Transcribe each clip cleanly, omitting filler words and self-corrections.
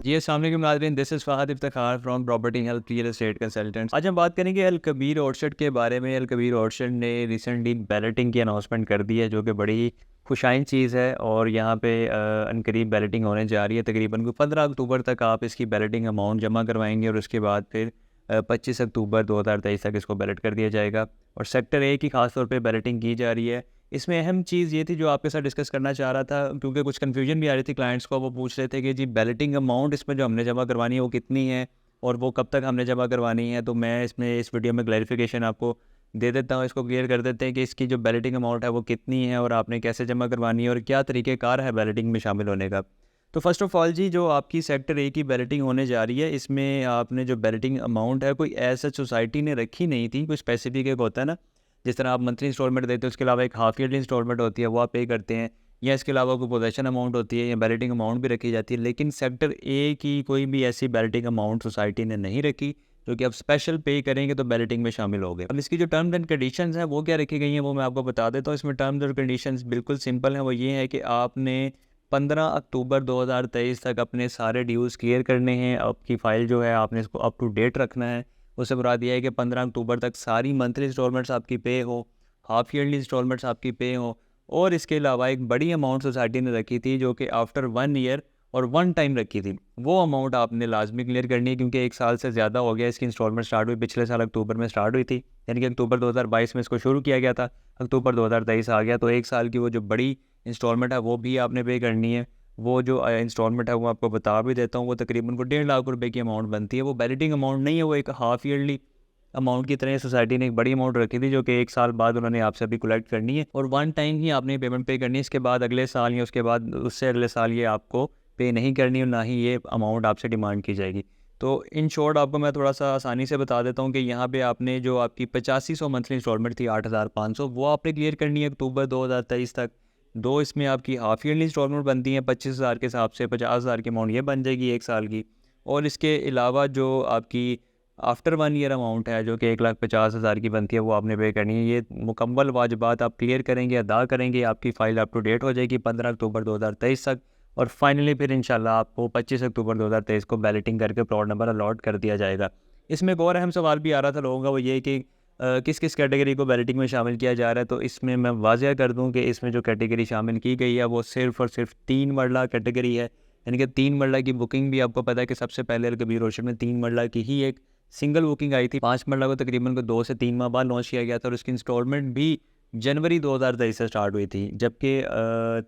जी अस्सलाम वालेकुम नाज़रीन, this is Fahd Iftikhar from property help real estate consultants. आज हम बात करेंगे अल कबीर ऑर्चर्ड के बारे में। अल कबीर ऑर्चर्ड ने रिसेंटली बैलेटिंग की अनाउंसमेंट कर दी है, जो कि बड़ी खुशाइन चीज़ है। और यहाँ पे अनकरीब बैलेटिंग होने जा रही है। तकरीबन को 15 अक्टूबर तक आप इसकी बैलेटिंग अमाउंट जमा करवाएंगे और उसके बाद फिर 25 अक्टूबर 2023 तक इसको बैलेट कर दिया जाएगा। और सेक्टर ए की खास तौर पे बैलेटिंग की जा रही है। इसमें अहम चीज़ ये थी जो आपके साथ डिस्कस करना चाह रहा था, क्योंकि कुछ कन्फ्यूजन भी आ रही थी क्लाइंट्स को। वो पूछ रहे थे कि जी बैलेटिंग अमाउंट इसमें जो हमने जमा करवानी है वो कितनी है और वो कब तक हमने जमा करवानी है। तो मैं इसमें इस वीडियो में क्लैरिफिकेशन आपको दे देता हूँ। इसको क्लियर कर देते हैं कि इसकी जो बैलेटिंग अमाउंट है वो कितनी है और आपने कैसे जमा करवानी है और क्या तरीक़ेकार है बैलेटिंग में शामिल होने का। तो फर्स्ट ऑफ़ ऑल जी, जो आपकी सेक्टर ए की बैलेटिंग होने जा रही है, इसमें आपने जो बैलेटिंग अमाउंट है कोई ऐसा सोसाइटी ने रखी नहीं थी। कोई स्पेसिफिक एक होता है ना, जिस तरह आप मंथली इंस्टॉलमेंट देते हो, उसके अलावा एक हाफ ईयरली इंस्टॉलमेंट होती है, वो आप पे करते हैं, या इसके अलावा कोई पोजेशन अमाउंट होती है या बैलेटिंग अमाउंट भी रखी जाती है। लेकिन सेक्टर ए की कोई भी ऐसी बैलेटिंग अमाउंट सोसाइटी ने नहीं रखी, जो कि आप स्पेशल पे करेंगे तो बैलेटिंग में शामिल हो गए। अब इसकी जो टर्म्स एंड कंडीशंस हैं वो क्या रखी गई हैं वो मैं आपको बता देता हूँ। इसमें टर्म्स और कंडीशंस बिल्कुल सिंपल हैं। वो ये है कि आपने 15 अक्टूबर 2023 तक अपने सारे ड्यूज़ क्लियर करने हैं। आपकी फ़ाइल जो है आपने इसको अप टू डेट रखना है। उससे मुराद ये है कि 15 अक्टूबर तक सारी मंथली इंस्टॉलमेंट्स आपकी पे हो, हाफ ईयरली इंस्टॉलमेंट्स आपकी पे हो। और इसके अलावा एक बड़ी अमाउंट सोसाइटी ने रखी थी, जो कि आफ्टर 1 ईयर और 1 टाइम रखी थी। वो अमाउंट आपने लाजमी क्लियर करनी है, क्योंकि 1 साल से ज़्यादा हो गया इसकी इंस्टॉलमेंट स्टार्ट हुई। पिछले साल अक्टूबर में स्टार्ट हुई थी, यानी कि अक्टूबर 2022 में इसको शुरू किया गया था। अक्टूबर 2023 आ गया, तो 1 साल की वो जो बड़ी इंस्टॉलमेंट है वो भी आपने पे करनी है। वो जो इंस्टॉलमेंट है वो आपको बता भी देता हूँ, वो तकरीबन को 1.5 लाख रुपए की अमाउंट बनती है। वो बैलेटिंग अमाउंट नहीं है, वो एक हाफ ईयरली अमाउंट की तरह सोसाइटी ने एक बड़ी अमाउंट रखी थी, जो कि 1 साल बाद उन्होंने आपसे अभी कलेक्ट करनी है और 1 टाइम ही आपने पेमेंट पे करनी है। इसके बाद अगले साल या उसके बाद उससे अगले साल ये आपको पे नहीं करनी और ना ही ये अमाउंट आपसे डिमांड की जाएगी। तो इन शॉर्ट आपको मैं थोड़ा सा आसानी से बता देता हूँ कि यहाँ पे आपने जो आपकी 8500 मंथली इंस्टॉलमेंट थी 8500, वो आपने क्लियर करनी है अक्टूबर 2023 तक। 2 इसमें आपकी हाफ ईयरली इंस्टॉलमेंट बनती हैं 25,000 के हिसाब से, 50,000 की अमाउंट ये बन जाएगी 1 साल की। और इसके अलावा जो आपकी आफ्टर 1 ईयर अमाउंट है, जो कि 1,50,000 की बनती है, वो आपने पे करनी है। ये मुकम्मल वाजिबात आप क्लियर करेंगे, अदा करेंगे, आपकी फ़ाइल अप टू डेट हो जाएगी 15 अक्टूबर 2023 तक। और फाइनली फिर इंशाल्लाह आपको 25 अक्टूबर 2023 को बैलेटिंग करके प्लॉट नंबर अलॉट कर दिया जाएगा। इसमें एक और अहम सवाल भी आ रहा था लोगों का, वो ये कि किस किस कैटेगरी को बैलेटिंग में शामिल किया जा रहा है। तो इसमें मैं वाज़ह कर दूं कि इसमें जो कैटेगरी शामिल की गई है वो सिर्फ़ और सिर्फ 3 मरला कैटेगरी है। यानी कि 3 मरला की बुकिंग भी आपको पता है कि सबसे पहले अल कबीर ऑर्चर्ड में 3 मरला की ही एक सिंगल बुकिंग आई थी। 5 मरला को तकरीबन को 2 से 3 माह बाद लॉन्च किया गया था और उसकी इंस्टॉलमेंट भी जनवरी 2023 से स्टार्ट हुई थी। जबकि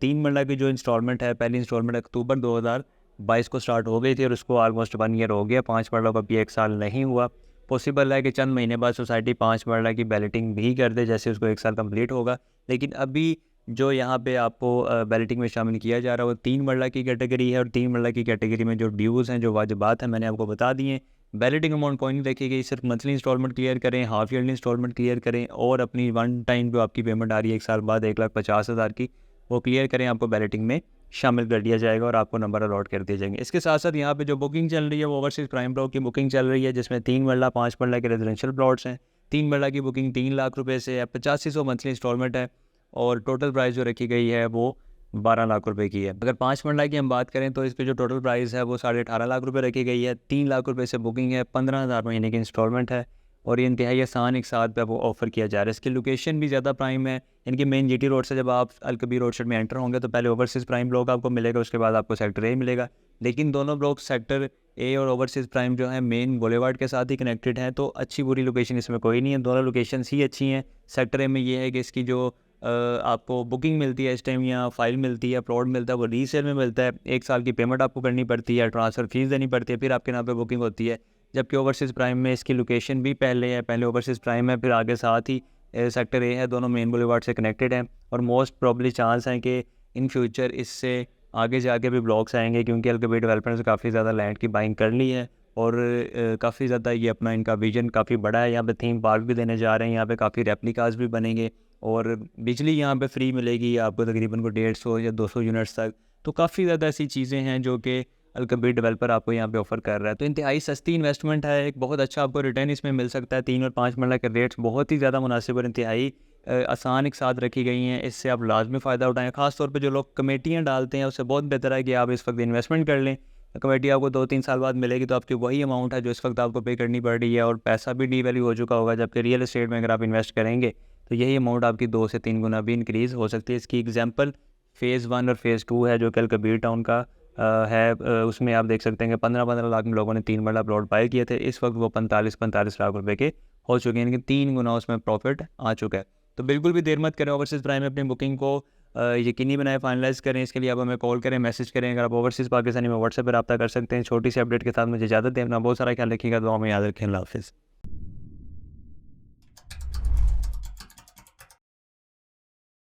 3 मरला की जो इंस्टॉलमेंट है, पहली इंस्टॉलमेंट अक्टूबर 2022 को स्टार्ट हो गई थी और उसको ऑलमोस्ट 1 ईयर हो गया। 5 मरला को अभी 1 साल नहीं हुआ। पॉसिबल है कि चंद महीने बाद सोसाइटी 5 मरला की बैलेटिंग भी कर दे, जैसे उसको 1 साल कंप्लीट होगा। लेकिन अभी जो यहाँ पे आपको बैलेटिंग में शामिल किया जा रहा है वो 3 मरला की कैटेगरी है। और 3 मरला की कैटेगरी में जो ड्यूज़ हैं, जो वाजिबात हैं, मैंने आपको बता दिए। बैलेटिंग अमाउंट कोई नहीं रखी गई, सिर्फ मंथली इंस्टॉलमेंट क्लियर करें, हाफ ईयरली इंस्टॉलमेंट क्लियर करें और अपनी 1 टाइम जो आपकी पेमेंट आ रही है 1 साल बाद 1,50,000 की, वो क्लियर करें। आपको बैलेटिंग में शामिल कर दिया जाएगा और आपको नंबर अलॉट कर दिए जाएंगे। इसके साथ साथ यहाँ पे जो बुकिंग चल रही है वो ओवरसीज़ प्राइम ब्लॉक की बुकिंग चल रही है, जिसमें 3 मरला 5 मरला के रेजिडेंशियल प्लॉट्स हैं। 3 मरला की बुकिंग 3 लाख रुपये से है, 8500 मंथली इंस्टॉलमेंट है और टोटल प्राइस जो रखी गई है वो 12 लाख रुपए की है। अगर 5 मरला की हम बात करें तो इस पर जो टोटल प्राइस है वो 18.5 लाख रुपए रखी गई है। 3 लाख रुपए से बुकिंग है, 15,000 महीने की इंस्टॉलमेंट है और ये इंतहाई आसान एक साथ पे वो ऑफ़र किया जा रहा है। इसकी लोकेशन भी ज़्यादा प्राइम है। इनकी मेन जीटी रोड से जब आप अल कबीर ऑर्चर्ड में एंटर होंगे तो पहले ओवरसीज़ प्राइम ब्लॉक आपको मिलेगा, उसके बाद आपको सेक्टर ए मिलेगा। लेकिन दोनों ब्लॉक सेक्टर ए और ओवरसीज़ प्राइम जो है मेन बुलेवार्ड के साथ ही कनेक्टेड हैं, तो अच्छी बुरी लोकेशन इसमें कोई नहीं है, दोनों लोकेशंस ही अच्छी हैं। सेक्टर ए में ये है कि इसकी जो आपको बुकिंग मिलती है इस टाइम, या फाइल मिलती है, प्लॉट मिलता है, वो रीसेल में मिलता है। 1 साल की पेमेंट आपको करनी पड़ती है, ट्रांसफ़र फीस देनी पड़ती है, फिर आपके नाम पे बुकिंग होती है। जबकि ओवरसीज़ प्राइम में इसकी लोकेशन भी पहले है, पहले ओवरसीज़ प्राइम है, फिर आगे साथ ही सेक्टर ए है, दोनों मेन बुलेवार्ड से कनेक्टेड हैं। और मोस्ट प्रॉब्ली चांस हैं कि इन फ्यूचर इससे आगे जाके भी ब्लॉक्स आएंगे, क्योंकि अल कबीर डेवलपर्स ने काफ़ी ज़्यादा लैंड की बाइंग कर ली है और काफ़ी ज़्यादा ये अपना इनका विजन काफ़ी बड़ा है। यहाँ पे थीम पार्क भी देने जा रहे हैं, यहाँ पे काफ़ी रेप्लिकास भी बनेंगे और बिजली यहाँ पे फ्री मिलेगी आपको तकरीबन को 150 या 200 यूनिट्स तक। तो काफ़ी ज़्यादा ऐसी चीज़ें हैं जो कि अल कबीर डेवलपर आपको यहाँ पे ऑफर कर रहा है। तो इंतहाई सस्ती इन्वेस्टमेंट है, एक बहुत अच्छा आपको रिटर्न इसमें मिल सकता है। 3 और 5 मरला के रेट्स बहुत ही ज़्यादा मुनासिब और इंतहाई आसान एक साथ रखी गई हैं। इससे आप लाजमी फ़ायदा उठाएँ। ख़ास तौर पे जो लोग कमेटियाँ डालते हैं, उससे बहुत बेहतर है कि आप इस वक्त इन्वेस्टमेंट कर लें, कमेटी आपको 2-3 साल बाद मिलेगी तो आपकी वही अमाउंट है जो इस वक्त आपको पे करनी पड़ रही है, और पैसा भी डीवैल्यू हो चुका होगा। जबकि रियल एस्टेट में अगर आप इन्वेस्ट करेंगे तो यही अमाउंट आपकी 2 से 3 गुना भी इंक्रीज़ हो सकती है। इसकी एग्जांपल फ़ेज़ 1 और फ़ेज़ 2 है जो कि अल-कबीर टाउन का है। उसमें आप देख सकते हैं कि 15-15 लाख में लोगों ने 3 मरला प्लॉट बाय किए थे। इस वक्त वो 45-45 लाख रुपए के हो चुके हैं, यानी कि 3 गुना उसमें प्रॉफिट आ चुका है। तो बिल्कुल भी देर मत करें, ओवरसीज़ प्राइम में अपनी बुकिंग को यकीनी बनाएं, फाइनलाइज़ करें। इसके लिए आप हमें कॉल करें, मैसेज करें। अगर आप ओवरसीज़ पाकिस्तानी में व्हाट्सएप पर रब्ता कर सकते हैं। छोटी सी अपडेट के साथ मुझे इजाज़त दें। अपना बहुत सारा ख्याल रखिएगा, दुआ में याद रखें। अल्लाह हाफ़िज़।